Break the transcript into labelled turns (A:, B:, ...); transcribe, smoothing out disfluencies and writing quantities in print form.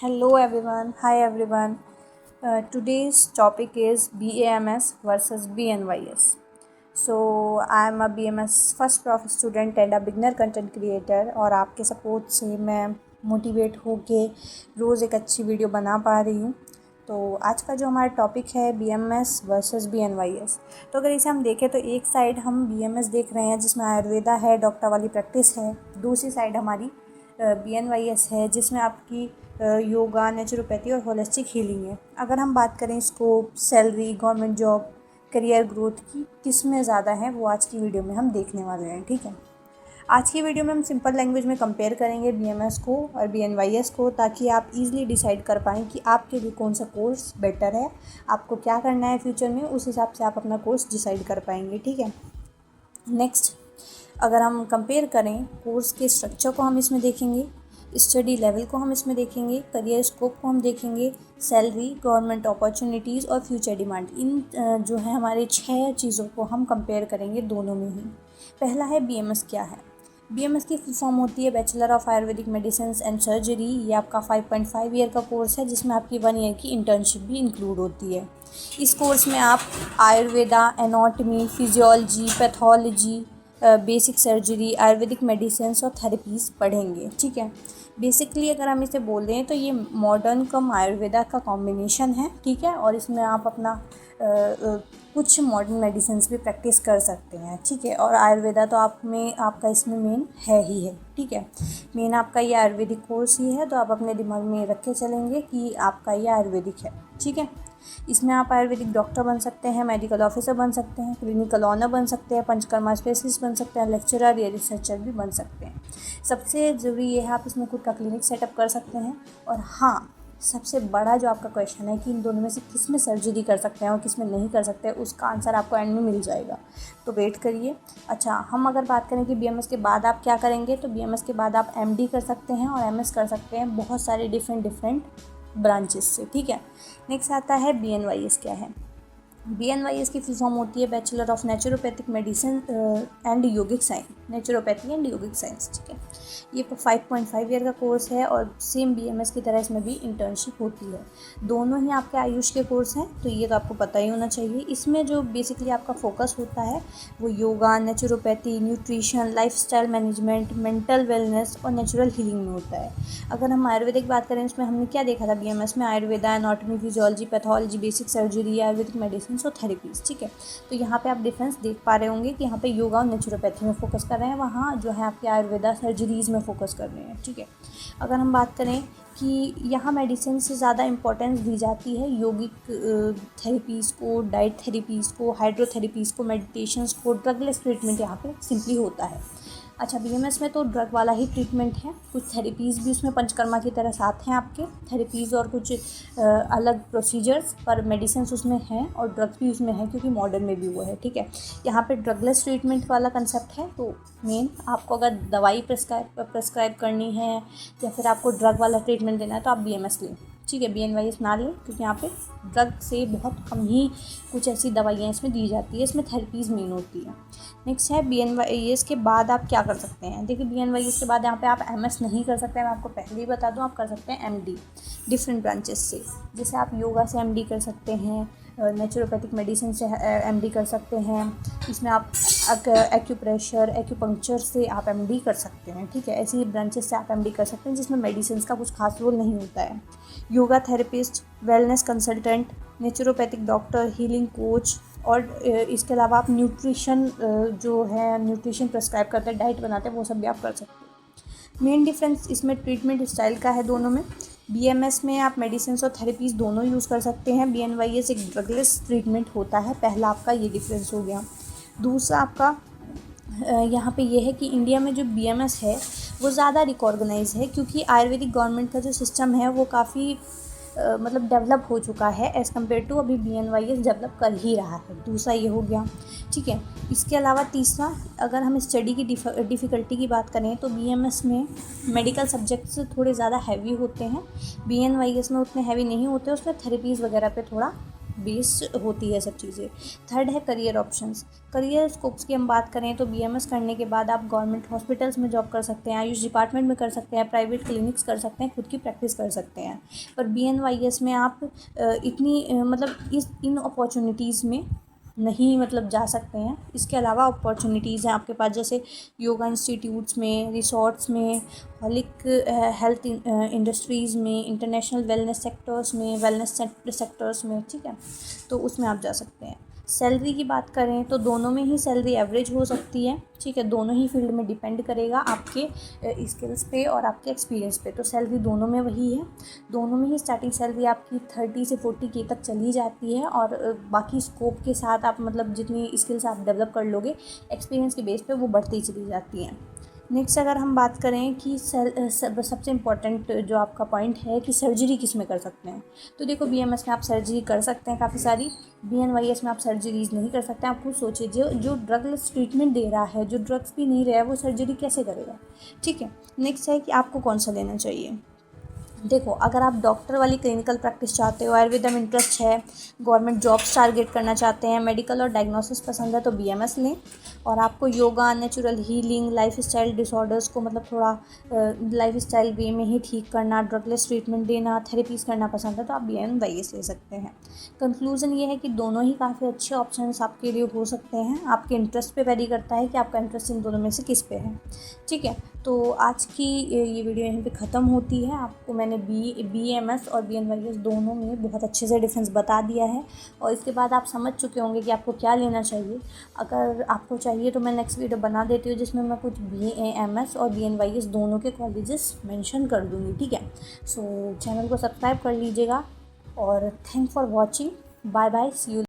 A: Hello everyone. Hi everyone. Today's topic is BAMS versus BNYS. So I am a BMS first prof student and a beginner content creator और आपके support से मैं motivate होके रोज़ एक अच्छी video बना पा रही हूँ। तो आज का जो हमारा टॉपिक है BMS वर्सेस BNYS। तो अगर इसे हम देखें तो एक साइड हम BMS देख रहे हैं जिसमें आयुर्वेदा है, डॉक्टर वाली प्रैक्टिस है। दूसरी साइड हमारी BNYS है जिसमें आपकी योगा, नेचुरोपैथी और होलिस्टिक हीलिंग है। अगर हम बात करें scope, salary, government job, career growth की किस में ज़्यादा है वो आज की वीडियो में हम देखने वाले हैं। ठीक है, आज की वीडियो में हम सिंपल लैंग्वेज में कंपेयर करेंगे BMS को और BNYS को, ताकि आप इजीली डिसाइड कर पाएँ कि आपके लिए कौन सा कोर्स बेटर है, आपको क्या करना है फ्यूचर में, उस हिसाब से आप अपना कोर्स डिसाइड कर पाएंगे। ठीक है, नेक्स्ट अगर हम कंपेयर करें कोर्स के स्ट्रक्चर को हम इसमें देखेंगे, स्टडी लेवल को हम इसमें देखेंगे, करियर स्कोप को हम देखेंगे, सैलरी, गवर्नमेंट अपॉर्चुनिटीज़ और फ्यूचर डिमांड, इन जो है हमारे 6 चीज़ों को हम कंपेयर करेंगे दोनों में ही। पहला है BMS क्या है। BMS की फुल फॉर्म होती है bachelor of Ayurvedic medicine and surgery. ये आपका 5.5 ईयर का कोर्स है जिसमें आपकी 1 ईयर की इंटर्नशिप भी इंक्लूड होती है। इस कोर्स में आप Ayurveda, anatomy, physiology, pathology, basic surgery, Ayurvedic medicine और थेरेपीज़ पढ़ेंगे। ठीक है, बेसिकली अगर हम इसे बोल दें तो ये मॉडर्न कम आयुर्वेदा का कॉम्बिनेशन है। ठीक है, और इसमें आप अपना कुछ मॉडर्न मेडिसिन भी प्रैक्टिस कर सकते हैं। ठीक है, और आयुर्वेदा तो आपका इसमें मेन है ही है। ठीक है, मेन आपका ये आयुर्वेदिक कोर्स ही है, तो आप अपने दिमाग में रख के चलेंगे कि आपका ये आयुर्वेदिक है। ठीक है, इसमें आप आयुर्वेदिक डॉक्टर बन सकते हैं, मेडिकल ऑफिसर बन सकते हैं, क्लिनिकल ऑनर बन सकते हैं, पंचकर्मा स्पेशलिस्ट बन सकते हैं, लेक्चरर या रिसर्चर भी बन सकते हैं। सबसे ज़रूरी ये है आप इसमें खुद का क्लिनिक सेटअप कर सकते हैं। और हाँ, सबसे बड़ा जो आपका क्वेश्चन है कि इन दोनों में से किस में सर्जरी कर सकते हैं और किस में नहीं कर सकते हैं, उसका आंसर आपको एंड में मिल जाएगा, तो वेट करिए। अच्छा, हम अगर बात करें कि BMS के बाद आप क्या करेंगे, तो BMS के बाद आप MD कर सकते हैं और MS कर सकते हैं, बहुत सारे डिफरेंट ब्रांचेस से। ठीक है, नेक्स्ट आता है BNYS क्या है। BNYS की फुल फॉर्म होती है bachelor of naturopathic medicine and yogic science, naturopathy and yogic science. ठीक है, ये 5.5 ईयर का कोर्स है और सेम BMS की तरह इसमें भी इंटर्नशिप होती है। दोनों ही आपके आयुष के कोर्स हैं, तो ये तो आपको पता ही होना चाहिए। इसमें जो बेसिकली आपका फोकस होता है वो yoga, naturopathy, nutrition, lifestyle management, mental wellness और नेचुरल हीलिंग में होता है। अगर हम आयुर्वेदिक बात करें, इसमें हमने क्या देखा था BMS में, Ayurveda, anatomy, physiology, pathology, basic surgery, Ayurvedic medicine और थेरेपीज। ठीक है, तो यहाँ पे आप डिफरेंस देख पा रहे होंगे कि यहाँ पे योगा और नेचुरोपैथी में फोकस कर रहे हैं, वहाँ जो है आपके आयुर्वेदा, सर्जरीज़ में फोकस कर रहे हैं। ठीक है, अगर हम बात करें कि यहाँ मेडिसिन से ज़्यादा इंपॉर्टेंस दी जाती है योगिक थेरेपीज़ को, डाइट थेरेपीज़ को, हाइड्रोथेरेपीज़ को, मेडिटेशंस को, ड्रगलेस ट्रीटमेंट यहाँ पे सिंपली होता है। अच्छा, BMS में तो ड्रग वाला ही ट्रीटमेंट है, कुछ थेरेपीज़ भी उसमें पंचकर्मा की तरह साथ हैं आपके, थेरेपीज़ और कुछ अलग प्रोसीजर्स, पर मेडिसिन उसमें हैं और ड्रग्स भी उसमें है क्योंकि मॉडर्न में भी वो है। ठीक है, यहाँ पे ड्रगलेस ट्रीटमेंट वाला कंसेप्ट है, तो मेन आपको अगर दवाई प्रेस्क्राइब करनी है या फिर आपको ड्रग वाला ट्रीटमेंट देना है तो आप BMS लें। ठीक है, BNYS ना लें क्योंकि यहाँ पे ड्रग से बहुत कम ही कुछ ऐसी दवाइयाँ इसमें दी जाती है, इसमें थेरेपीज़ मेन होती है। नेक्स्ट है BNYS के बाद आप क्या कर सकते हैं। देखिए, BNYS के बाद यहाँ पे आप MS नहीं कर सकते हैं, मैं आपको पहले ही बता दूँ, आप कर सकते हैं MD डिफरेंट ब्रांचेस से। जैसे आप योगा से MD कर सकते हैं, नेचुरोपैथिक मेडिसिन से MD कर सकते हैं, इसमें आप एक्यूप्रेशर, एक्यूपंक्चर से आप MD कर सकते हैं। ठीक है, ऐसी ब्रांचेस से आप MD कर सकते हैं जिसमें मेडिसिन का कुछ खास रोल नहीं होता है। Yoga therapist, wellness consultant, naturopathic doctor, healing coach, और इसके अलावा आप न्यूट्रिशन जो है न्यूट्रिशन प्रेस्क्राइब करते हैं, डाइट बनाते हैं, वो सब भी आप कर सकते हैं। मेन डिफरेंस इसमें ट्रीटमेंट स्टाइल का है दोनों में। BMS में आप मेडिसिन और थेरेपीज़ दोनों यूज़ कर सकते हैं, BNYS एक ड्रगलेस ट्रीटमेंट होता है। पहला आपका ये डिफरेंस हो गया। दूसरा आपका यहाँ पे ये है कि इंडिया में जो BMS है वो ज़्यादा रिकॉग्नाइज है क्योंकि आयुर्वेदिक गवर्नमेंट का जो सिस्टम है वो काफ़ी मतलब डेवलप हो चुका है एज़ कम्पेयर टू अभी BNYS डेवलप कर ही रहा है। दूसरा ये हो गया। ठीक है, इसके अलावा तीसरा, अगर हम स्टडी की डिफ़िकल्टी की बात करें तो BMS में मेडिकल सब्जेक्ट्स थोड़े ज़्यादा हैवी होते हैं, BNYS में उतने हैवी नहीं होते, उसमें थेरेपीज़ वगैरह पे थोड़ा बेस्ड होती है सब चीज़ें। थर्ड है करियर ऑप्शंस। करियर स्कोप्स की हम बात करें तो BMS करने के बाद आप गवर्नमेंट हॉस्पिटल्स में जॉब कर सकते हैं, आयुष डिपार्टमेंट में कर सकते हैं, प्राइवेट क्लिनिक्स कर सकते हैं, खुद की प्रैक्टिस कर सकते हैं। पर BNYS में आप इन अपॉर्चुनिटीज़ में नहीं जा सकते हैं। इसके अलावा अपॉर्चुनिटीज़ हैं आपके पास, जैसे योगा इंस्टीट्यूट्स में, रिसोर्ट्स में, हॉलिक हेल्थ इंडस्ट्रीज़ में, इंटरनेशनल वेलनेस सेक्टर्स में, वेलनेस सेक्टर्स में, ठीक है, तो उसमें आप जा सकते हैं। सैलरी की बात करें तो दोनों में ही सैलरी एवरेज हो सकती है, ठीक है, दोनों ही फील्ड में डिपेंड करेगा आपके स्किल्स पे और आपके एक्सपीरियंस पे। तो सैलरी दोनों में वही है, दोनों में ही स्टार्टिंग सैलरी आपकी 30 से 40K तक चली जाती है, और बाकी स्कोप के साथ आप जितनी स्किल्स आप डेवलप कर लोगे एक्सपीरियंस के बेस पे वो बढ़ती चली जाती हैं। नेक्स्ट अगर हम बात करें कि सबसे इम्पॉर्टेंट जो आपका पॉइंट है कि सर्जरी किस में कर सकते हैं, तो देखो BMS में आप सर्जरी कर सकते हैं काफ़ी सारी, BNYS में आप सर्जरीज नहीं कर सकते हैं। आप खुद सोचिए, जो ड्रगलेस ट्रीटमेंट दे रहा है, जो ड्रग्स भी नहीं रहा है, वो सर्जरी कैसे करेगा, ठीक है। नेक्स्ट है कि आपको कौन सा लेना चाहिए। देखो, अगर आप डॉक्टर वाली क्लिनिकल प्रैक्टिस चाहते हो, आयुर्वेदा में इंटरेस्ट है, गवर्नमेंट जॉब्स टारगेट करना चाहते हैं, मेडिकल और डायग्नोसिस पसंद है, तो BMS लें। और आपको yoga, natural healing, life style disorders को थोड़ा लाइफ स्टाइल वे में ही ठीक करना, ड्रगलेस ट्रीटमेंट देना, थेरेपीज़ करना पसंद है, तो आप BNYS ले सकते हैं। कंक्लूज़न ये है कि दोनों ही काफ़ी अच्छे ऑप्शंस आपके लिए हो सकते हैं। आपके इंटरेस्ट पे वेरी करता है कि आपका इंटरेस्ट इन दोनों में से किस पे है, ठीक है। तो आज की ये वीडियो यहीं पे ख़त्म होती है। आपको मैंने BMS और BNYS दोनों में बहुत अच्छे से डिफरेंस बता दिया है, और इसके बाद आप समझ चुके होंगे कि आपको क्या लेना चाहिए। अगर आपको चाहिए तो मैं नेक्स्ट वीडियो बना देती हूँ, जिसमें मैं कुछ BMS और BNYS दोनों के कॉलेजेस मेंशन कर दूँगी, ठीक है। सो चैनल को सब्सक्राइब कर लीजिएगा, और thank for watching. Bye bye, see you.